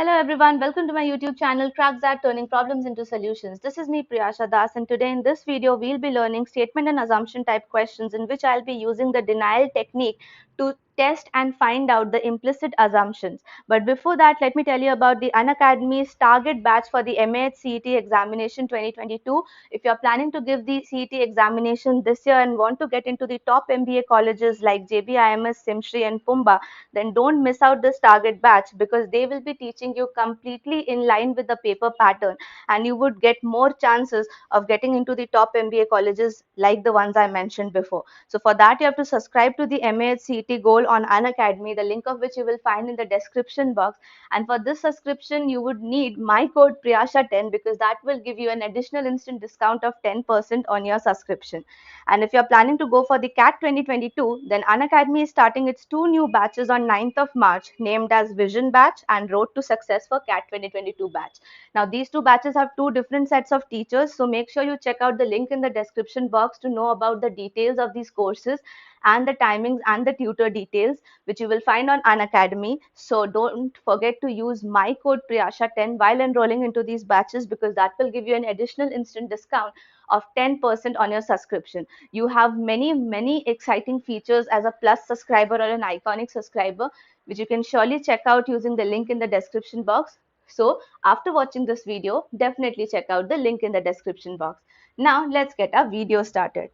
Hello everyone, welcome to my YouTube channel Crack That Turning Problems into Solutions. This is me Priyasha Das, and today in this video we'll be learning statement and assumption type questions in which I'll be using the denial technique to test and find out the implicit assumptions. But before that, let me tell you about the Unacademy's target batch for the MAH CET examination 2022. If you're planning to give the CET examination this year and want to get into the top MBA colleges like JBIMS, Simsri and Pumba, then don't miss out this target batch because they will be teaching you completely in line with the paper pattern, and you would get more chances of getting into the top MBA colleges like the ones I mentioned before. So for that, you have to subscribe to the MAHCET Goal on Unacademy, the link of which you will find in the description box. And for this subscription, you would need my code Priyasha10 because that will give you an additional instant discount of 10% on your subscription. And if you're planning to go for the CAT 2022, then Unacademy is starting its two new batches on 9th of March, named as Vision Batch and Road to Success for CAT 2022 batch. Now, these two batches have two different sets of teachers, so make sure you check out the link in the description box to know about the details of these courses and the timings and the tutor details, which you will find on Unacademy. So don't forget to use my code Priyasha10 while enrolling into these batches because that will give you an additional instant discount of 10% on your subscription. You have many exciting features as a plus subscriber or an iconic subscriber, which you can surely check out using the link in the description box. So after watching this video, definitely check out the link in the description box. Now let's get our video started.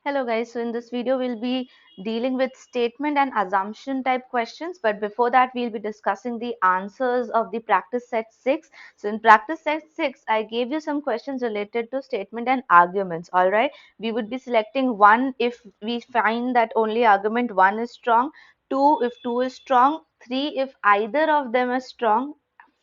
Hello guys, so in this video we'll be dealing with statement and assumption type questions, but before that we'll be discussing the answers of the practice set 6. So in practice set 6 I gave you some questions related to statement and arguments. All right, we would be selecting one if we find that only argument 1 is strong, 2 if 2 is strong, 3 if either of them is strong,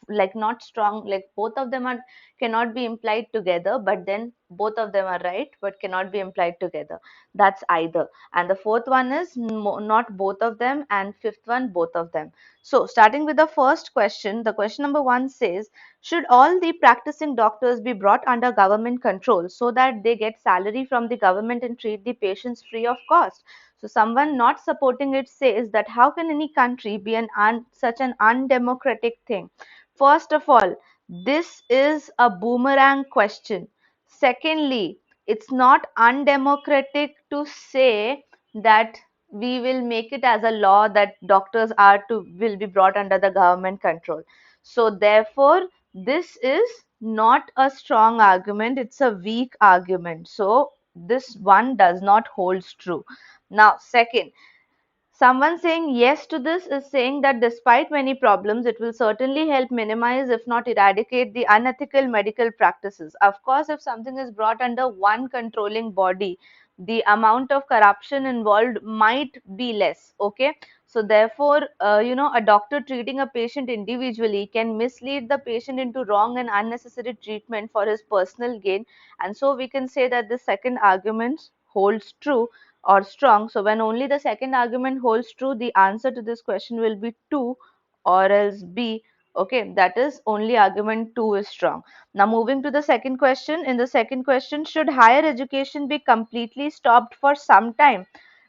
like not strong, like both of them are cannot be implied together, but then both of them are right but cannot be implied together. That's either. And the fourth one is not both of them, and fifth one both of them. So starting with the first question, the question number 1 says, should all the practicing doctors be brought under government control so that they get salary from the government and treat the patients free of cost? So someone not supporting it says that how can any country be such an undemocratic thing? First of all, this is a boomerang question. Secondly, it's not undemocratic to say that we will make it as a law that doctors are to will be brought under the government control. So therefore, this is not a strong argument, it's a weak argument. So this one does not hold true. Now, second, someone saying yes to this is saying that despite many problems, it will certainly help minimize, if not eradicate, the unethical medical practices. Of course, if something is brought under one controlling body, the amount of corruption involved might be less. Okay. So, therefore, a doctor treating a patient individually can mislead the patient into wrong and unnecessary treatment for his personal gain. And so, we can say that the second argument holds true or strong. So when only the second argument holds true, the answer to this question will be 2 or else B. Okay, that is only argument 2 is strong. Now moving to the second question. In the second question, should higher education be completely stopped for some time?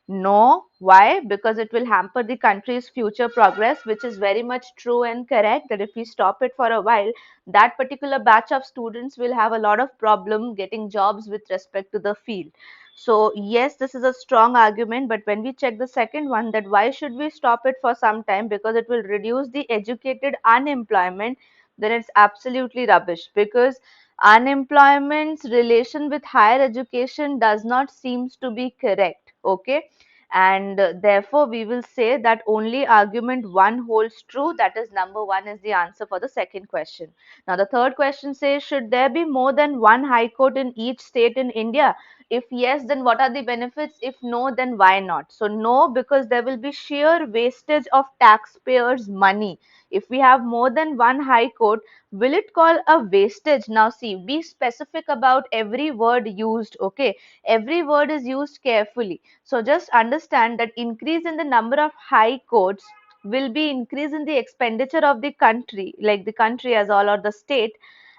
No. Why? Because it will hamper the country's future progress, which is very much true and correct that if we stop it for a while, that particular batch of students will have a lot of problem getting jobs with respect to the field. So yes, this is a strong argument, but when we check the second one, that why should we stop it for some time because it will reduce the educated unemployment, then it's absolutely rubbish because unemployment's relation with higher education does not seems to be correct. Okay, and therefore we will say that only argument 1 holds true, that is number 1 is the answer for the second question. Now the third question says, should there be more than one high court in each state in India? If yes, then what are the benefits? If no, then why not? So no, because there will be sheer wastage of taxpayers' money. If we have more than one high court, will it call a wastage? Now see, be specific about every word used, okay? Every word is used carefully. So just understand that increase in the number of high courts will be increase in the expenditure of the country, like the country as all or the state,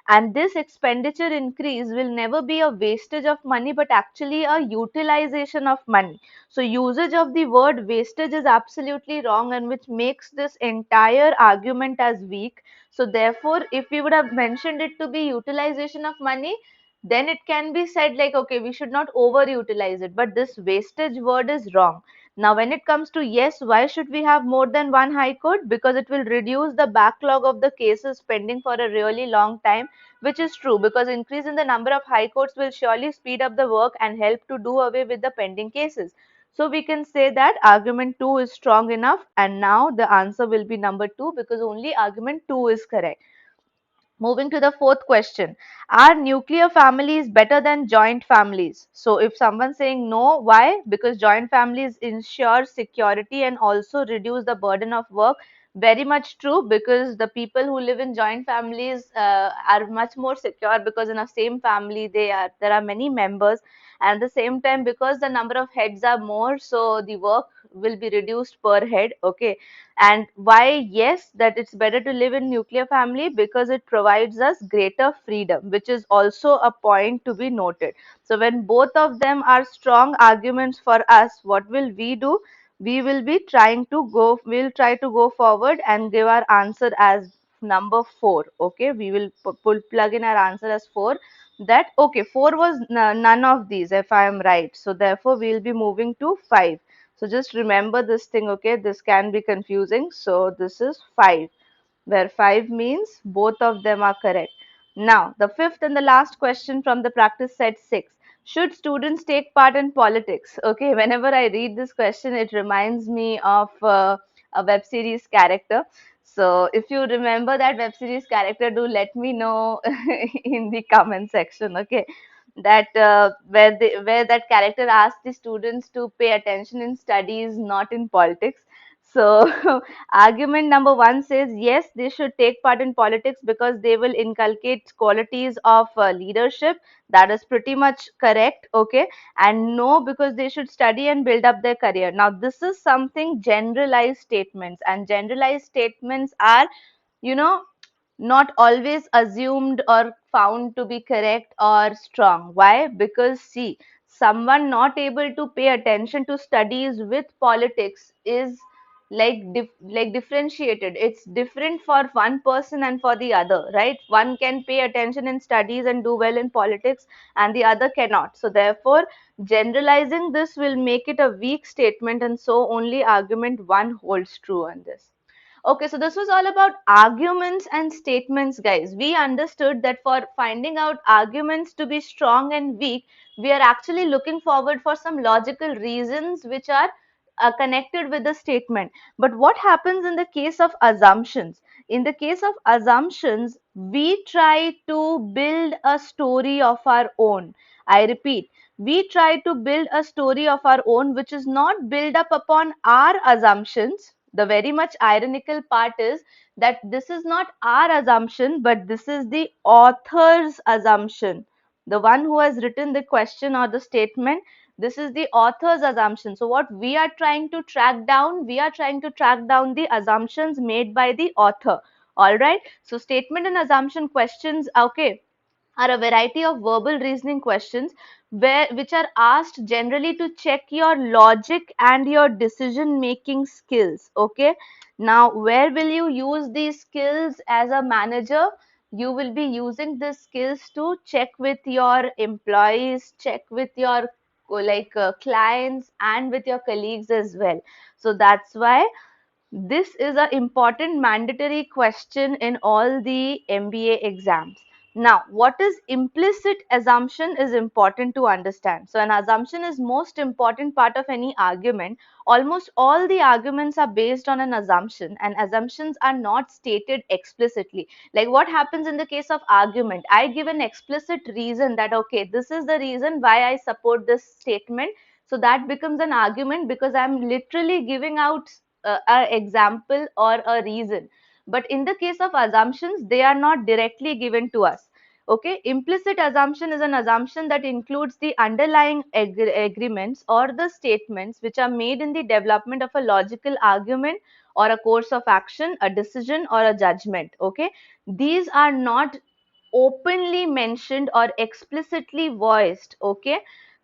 and this expenditure increase will never be a wastage of money but actually a utilization of money. So usage of the word wastage is absolutely wrong, and which makes this entire argument as weak. So therefore, if we would have mentioned it to be utilization of money, then it can be said like, okay, we should not overutilize it, but this wastage word is wrong. Now, when it comes to yes, why should we have more than one high court? Because it will reduce the backlog of the cases pending for a really long time, which is true, because increase in the number of high courts will surely speed up the work and help to do away with the pending cases. So we can say that argument 2 is strong enough, and now the answer will be number 2 because only argument 2 is correct. Moving to the fourth question, are nuclear families better than joint families? So, if someone's saying no, why? Because joint families ensure security and also reduce the burden of work. Very much true, because the people who live in joint families are much more secure, because in a same family there are many members, and at the same time, because the number of heads are more, so the work will be reduced per head. Okay, and why yes, that it's better to live in nuclear family? Because it provides us greater freedom, which is also a point to be noted. So when both of them are strong arguments for us, what will we do? We'll try to go forward and give our answer as number 4. Okay, we will plug in our answer as 4. That okay, 4 was none of these, if I am right. So therefore we'll be moving to 5. So just remember this thing, okay? This can be confusing. So this is 5, where 5 means both of them are correct. Now, the fifth and the last question from the practice set 6. Should students take part in politics? Okay, whenever I read this question, it reminds me of a web series character. So if you remember that web series character, do let me know in the comment section. Okay, that where that character asks the students to pay attention in studies, not in politics. So argument number 1 says yes, they should take part in politics because they will inculcate qualities of leadership. That is pretty much correct. Okay, and no, because they should study and build up their career. Now this is something generalized statements, and generalized statements are, you know, not always assumed or found to be correct or strong. Why? Because see, someone not able to pay attention to studies with politics is like differentiated. It's different for one person and for the other, right? One can pay attention in studies and do well in politics, and the other cannot. So therefore, generalizing this will make it a weak statement, and so only argument 1 holds true on this. Okay, so this was all about arguments and statements, guys. We understood that for finding out arguments to be strong and weak, we are actually looking forward for some logical reasons which are connected with the statement. But what happens in the case of assumptions? In the case of assumptions, we try to build a story of our own. I repeat, we try to build a story of our own which is not built up upon our assumptions. The very much ironical part is that this is not our assumption, but this is the author's assumption. The one who has written the question or the statement, this is the author's assumption. So what we are trying to track down, we are trying to track down the assumptions made by the author. All right. So statement and assumption questions, okay, are a variety of verbal reasoning questions which are asked generally to check your logic and your decision making skills. Okay, now where will you use these skills? As a manager, you will be using these skills to check with your employees, check with your clients, and with your colleagues as well. So that's why this is an important mandatory question in all the MBA exams. Now, what is implicit assumption is important to understand. So, an assumption is most important part of any argument. Almost all the arguments are based on an assumption, and assumptions are not stated explicitly. Like what happens in the case of argument? I give an explicit reason that, okay, this is the reason why I support this statement. So that becomes an argument because I'm literally giving out a example or a reason. But in the case of assumptions, they are not directly given to us. Okay, implicit assumption is an assumption that includes the underlying agreements or the statements which are made in the development of a logical argument or a course of action, a decision or a judgment. Okay, these are not openly mentioned or explicitly voiced. Okay,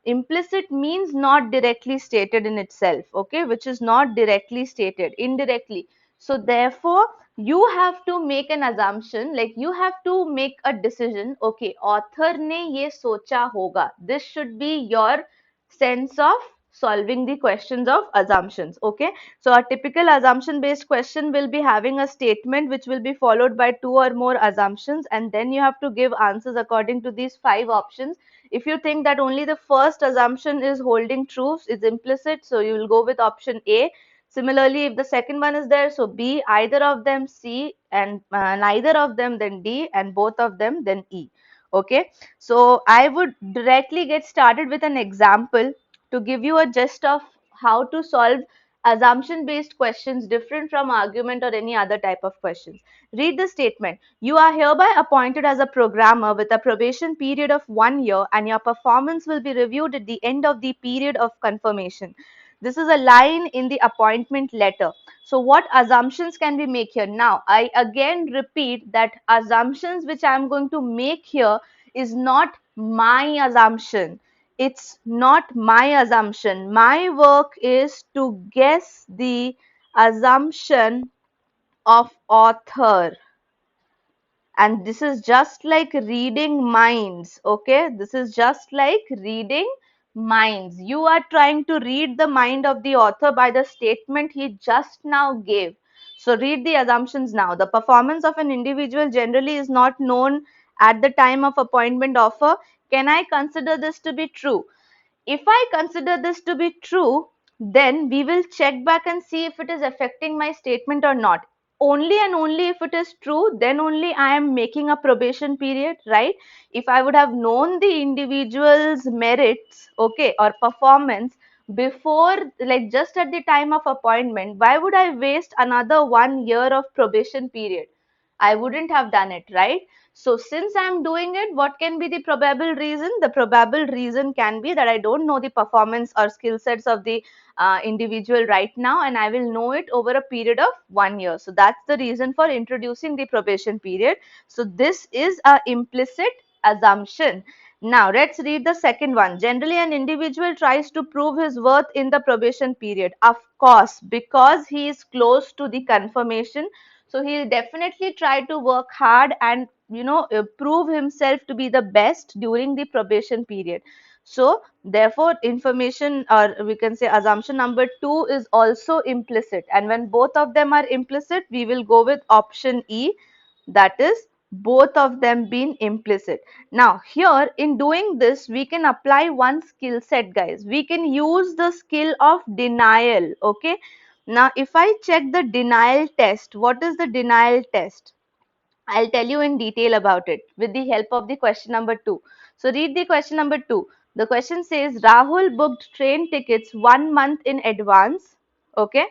implicit means not directly stated in itself, okay, which is not directly stated, indirectly. So therefore you have to make an assumption, like you have to make a decision. Okay, author ne ye socha hoga. This should be your sense of solving the questions of assumptions. Okay, so a typical assumption based question will be having a statement which will be followed by two or more assumptions, and then you have to give answers according to these five options. If you think that only the first assumption is holding true, is implicit, so you will go with option A. Similarly, if the second one is there, so B, either of them C, and neither of them, then D, and both of them, then E. Okay, so I would directly get started with an example to give you a gist of how to solve assumption based questions different from argument or any other type of questions. Read the statement. You are hereby appointed as a programmer with a probation period of 1 year, and your performance will be reviewed at the end of the period of confirmation. This is a line in the appointment letter. So what assumptions can we make here? Now, I again repeat that assumptions which I am going to make here is not my assumption. It's not my assumption. My work is to guess the assumption of author, and this is just like reading minds. Okay, this is just like reading minds. You are trying to read the mind of the author by the statement he just now gave. So read the assumptions now. The performance of an individual generally is not known at the time of appointment offer. Can I consider this to be true? If I consider this to be true, then we will check back and see if it is affecting my statement or not. Only and only if it is true, then only I am making a probation period, right? If I would have known the individual's merits, okay, or performance before, like just at the time of appointment, why would I waste another 1 year of probation period? I wouldn't have done it, right? So since I'm doing it, what can be the probable reason? The probable reason can be that I don't know the performance or skill sets of the individual right now, and I will know it over a period of 1 year. So that's the reason for introducing the probation period. So this is a implicit assumption. Now let's read the second one. Generally, an individual tries to prove his worth in the probation period. Of course, because he is close to the confirmation, so he'll definitely try to work hard and prove himself to be the best during the probation period. So therefore information, or we can say assumption number 2, is also implicit, and when both of them are implicit, we will go with option E, that is both of them being implicit. Now here in doing this, we can apply one skill set, guys. We can use the skill of denial. Okay, now if I check the denial test, what is the denial test? I'll tell you in detail about it with the help of the question number 2. So read the question number 2. The question says Rahul booked train tickets 1 month in advance. Okay,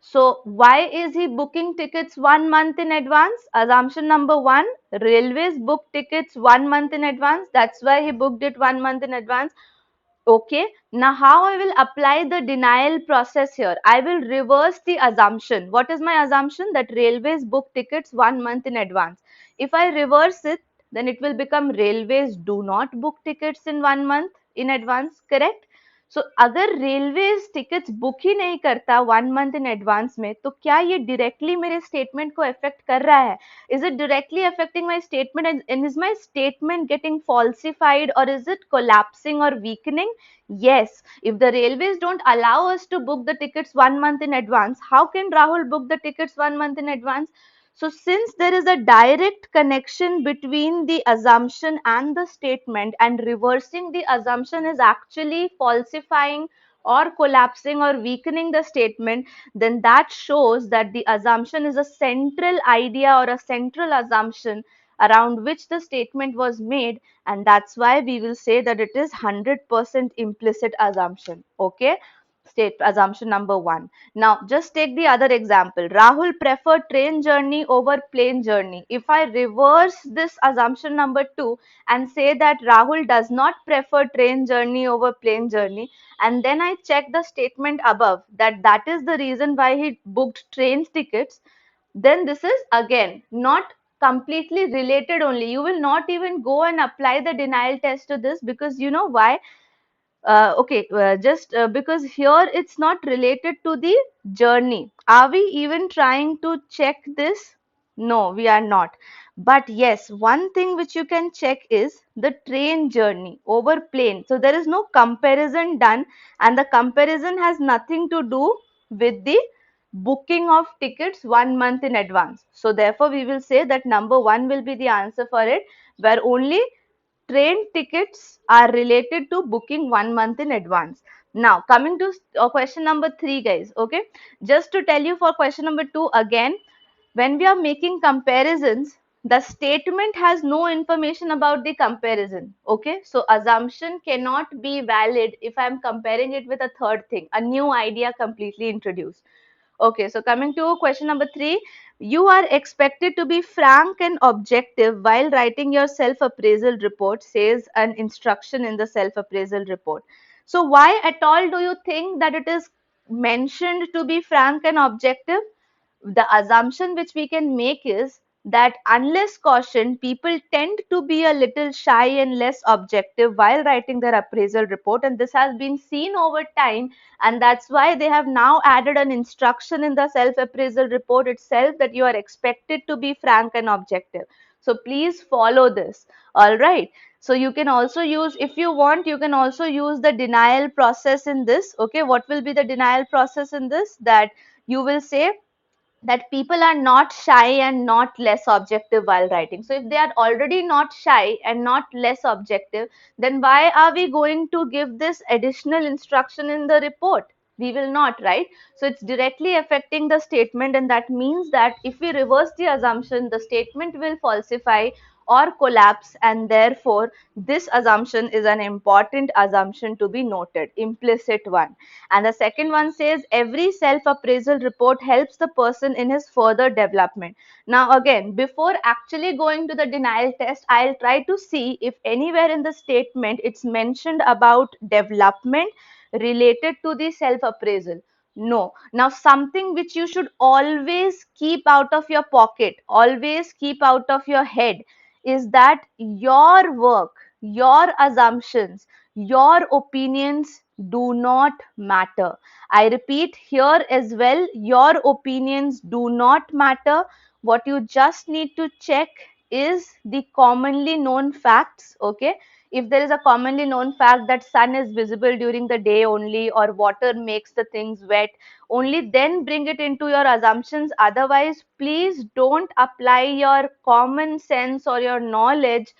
so why is he booking tickets 1 month in advance? Assumption number 1, railways book tickets 1 month in advance. That's why he booked it 1 month in advance. Okay, now how I will apply the denial process here? I will reverse the assumption. What is my assumption? That railways book tickets 1 month in advance. If I reverse it, then it will become railways do not book tickets in 1 month in advance, correct? So अगर railways tickets book ही नहीं करता 1 month in advance में, तो क्या ये directly मेरे statement को affect कर रहा है? Is it directly affecting my statement, and is my statement getting falsified, or is it collapsing or weakening? Yes. If the railways don't allow us to book the tickets 1 month in advance, how can Rahul book the tickets 1 month in advance? So since there is a direct connection between the assumption and the statement, and reversing the assumption is actually falsifying or collapsing or weakening the statement, then that shows that the assumption is a central idea or a central assumption around which the statement was made, and that's why we will say that it is 100% implicit assumption. Okay, state assumption number 1. Now just take the other example. Rahul preferred train journey over plane journey. If I reverse this assumption number 2 and say that Rahul does not prefer train journey over plane journey, and then I check the statement above that that is the reason why he booked train tickets, then this is again not completely related only. You will not even go and apply the denial test to this, because you know why? Okay, just because here it's not related to the journey. Are we even trying to check this? No, we are not. But yes, one thing which you can check is the train journey over plane. So there is no comparison done, and the comparison has nothing to do with the booking of tickets 1 month in advance. So therefore we will say that number one will be the answer for it, where only train tickets are related to booking 1 month in advance. Now coming to question number 3, guys. Okay, just to tell you, for question number 2 again, when we are making comparisons, the statement has no information about the comparison. Okay, so assumption cannot be valid if I am comparing it with a third thing, a new idea completely introduced. Okay, so coming to question number 3, you are expected to be frank and objective while writing your self appraisal report, says an instruction in the self appraisal report. So, why at all do you think that it is mentioned to be frank and objective? The assumption which we can make is that unless cautioned, people tend to be a little shy and less objective while writing their appraisal report, and this has been seen over time, and that's why they have now added an instruction in the self appraisal report itself that you are expected to be frank and objective. So please follow this. All right, so you can also use, if you want, you can also use the denial process in this. Okay, what will be the denial process in this? That you will say that people are not shy and not less objective while writing. So if they are already not shy and not less objective, then why are we going to give this additional instruction in the report? We will not, right? So it's directly affecting the statement, and that means that if we reverse the assumption, the statement will falsify or collapse, and therefore this assumption is an important assumption to be noted, implicit one. And the second one says every self appraisal report helps the person in his further development. Now again, before actually going to the denial test, I'll try to see if anywhere in the statement it's mentioned about development related to the self appraisal. No. Now something which you should always keep out of your pocket, always keep out of your head, is that your work, your assumptions, your opinions do not matter. I repeat here as well, your opinions do not matter. What you just need to check is the commonly known facts. Okay, if there is a commonly known fact that sun is visible during the day only, or water makes the things wet, only then bring it into your assumptions. Otherwise, please don't apply your common sense or your knowledge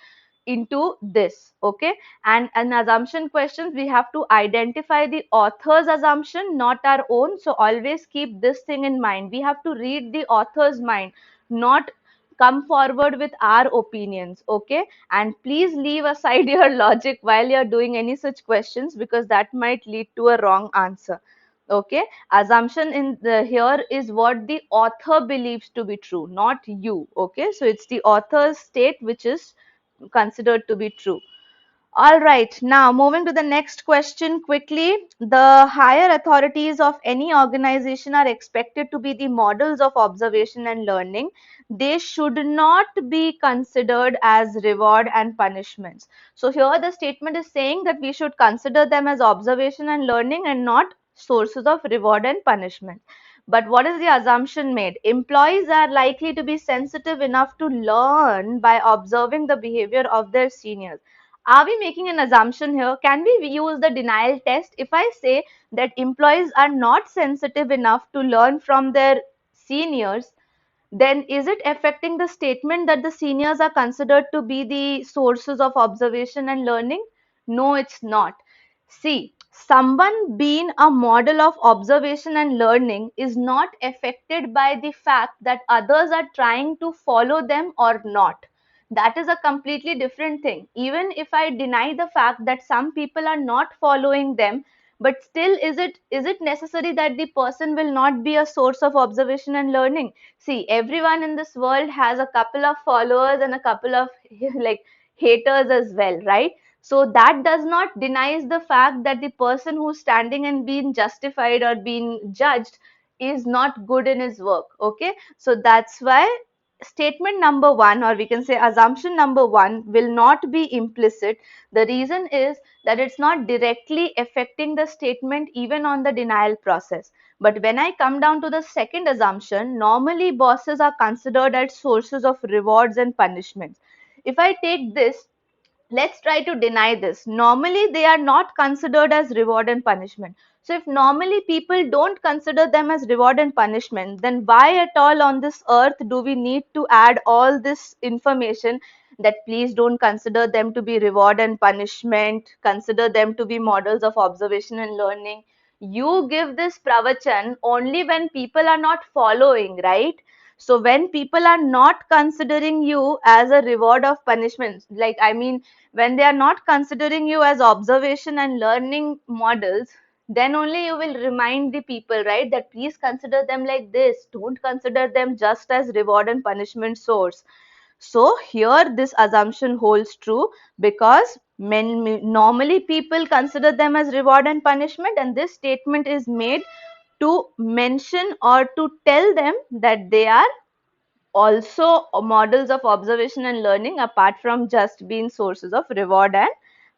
into this. Okay, and an assumption questions, we have to identify the author's assumption, not our own. So always keep this thing in mind. We have to read the author's mind, not come forward with our opinions. Okay, and please leave aside your logic while you're doing any such questions, because that might lead to a wrong answer. Okay, assumption in the here is what the author believes to be true, not you. Okay, so it's the author's state which is considered to be true. All right, now moving to the next question quickly. The higher authorities of any organization are expected to be the models of observation and learning. They should not be considered as reward and punishments. So here the statement is saying that we should consider them as observation and learning and not sources of reward and punishment. But what is the assumption made? Employees are likely to be sensitive enough to learn by observing the behavior of their seniors. Are we making an assumption here? Can we use the denial test? If I say that employees are not sensitive enough to learn from their seniors, then is it affecting the statement that the seniors are considered to be the sources of observation and learning? No, it's not. See, someone being a model of observation and learning is not affected by the fact that others are trying to follow them or not. That is a completely different thing. Even if I deny the fact that some people are not following them, but still is it necessary that the person will not be a source of observation and learning? See, everyone in this world has a couple of followers and a couple of like haters as well, right? So that does not denies the fact that the person who's standing and being justified or being judged is not good in his work. Okay, so that's why statement number one, or we can say assumption number one, will not be implicit. The reason is that it's not directly affecting the statement even on the denial process. But when I come down to the second assumption, normally bosses are considered as sources of rewards and punishments. If I take this, let's try to deny this. Normally, they are not considered as reward and punishment. So, if normally people don't consider them as reward and punishment, then why at all on this earth do we need to add all this information that please don't consider them to be reward and punishment, consider them to be models of observation and learning? You give this pravachan only when people are not following, right? So when people are not considering you as a reward of punishment, like I mean, when they are not considering you as observation and learning models, then only you will remind the people, right, that please consider them like this. Don't consider them just as reward and punishment source. So here this assumption holds true because normally people consider them as reward and punishment, and this statement is made to mention or to tell them that they are also models of observation and learning apart from just being sources of reward and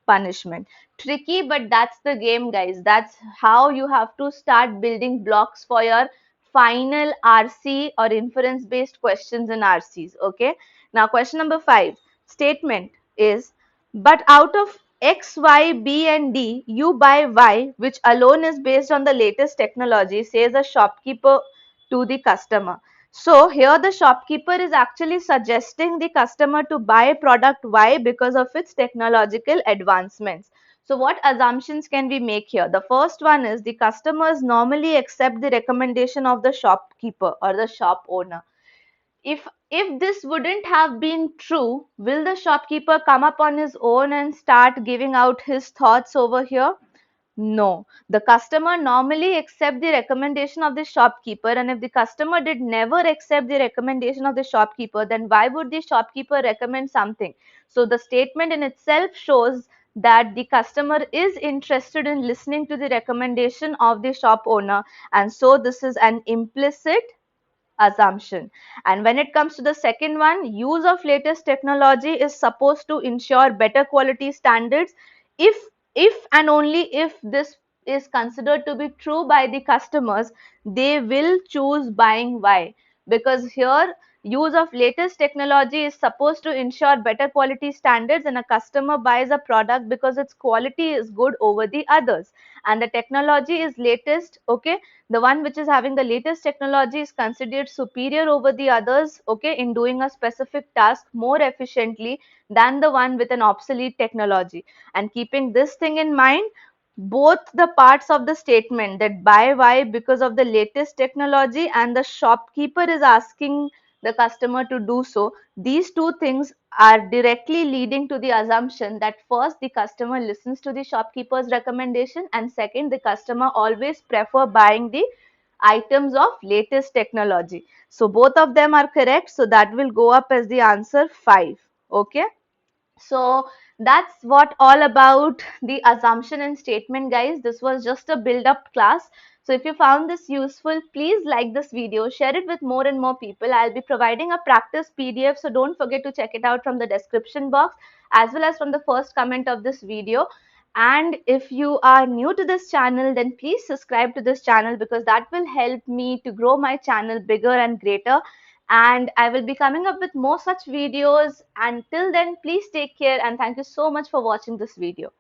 punishment. Tricky, but that's the game, guys. That's how you have to start building blocks for your final RC or inference based questions in RCs. Okay, now question number 5 statement is, but out of X, Y, B, and D, you buy Y, which alone is based on the latest technology, says a shopkeeper to the customer. So here the shopkeeper is actually suggesting the customer to buy product Y because of its technological advancements. So what assumptions can we make here? The first one is the customers normally accept the recommendation of the shopkeeper or the shop owner. If this wouldn't have been true, will the shopkeeper come up on his own and start giving out his thoughts over here? No, the customer normally accept the recommendation of the shopkeeper, and if the customer did never accept the recommendation of the shopkeeper, then why would the shopkeeper recommend something? So the statement in itself shows that the customer is interested in listening to the recommendation of the shop owner, and so this is an implicit assumption. And when it comes to the second one, use of latest technology is supposed to ensure better quality standards. If and only if this is considered to be true by the customers, they will choose buying. Why? Because here use of latest technology is supposed to ensure better quality standards, and a customer buys a product because its quality is good over the others, and the technology is latest. Okay, the one which is having the latest technology is considered superior over the others, okay, in doing a specific task more efficiently than the one with an obsolete technology. And keeping this thing in mind, both the parts of the statement, that buy Y because of the latest technology and the shopkeeper is asking the customer to do so, these two things are directly leading to the assumption that first the customer listens to the shopkeeper's recommendation, and second the customer always prefer buying the items of latest technology. So both of them are correct, so that will go up as the answer 5. Okay, so that's what all about the assumption and statement, guys. This was just a build up class. So if you found this useful, please like this video, share it with more and more people. I'll be providing a practice PDF, so don't forget to check it out from the description box as well as from the first comment of this video. And if you are new to this channel, then please subscribe to this channel because that will help me to grow my channel bigger and greater, and I will be coming up with more such videos. Until then, please take care and thank you so much for watching this video.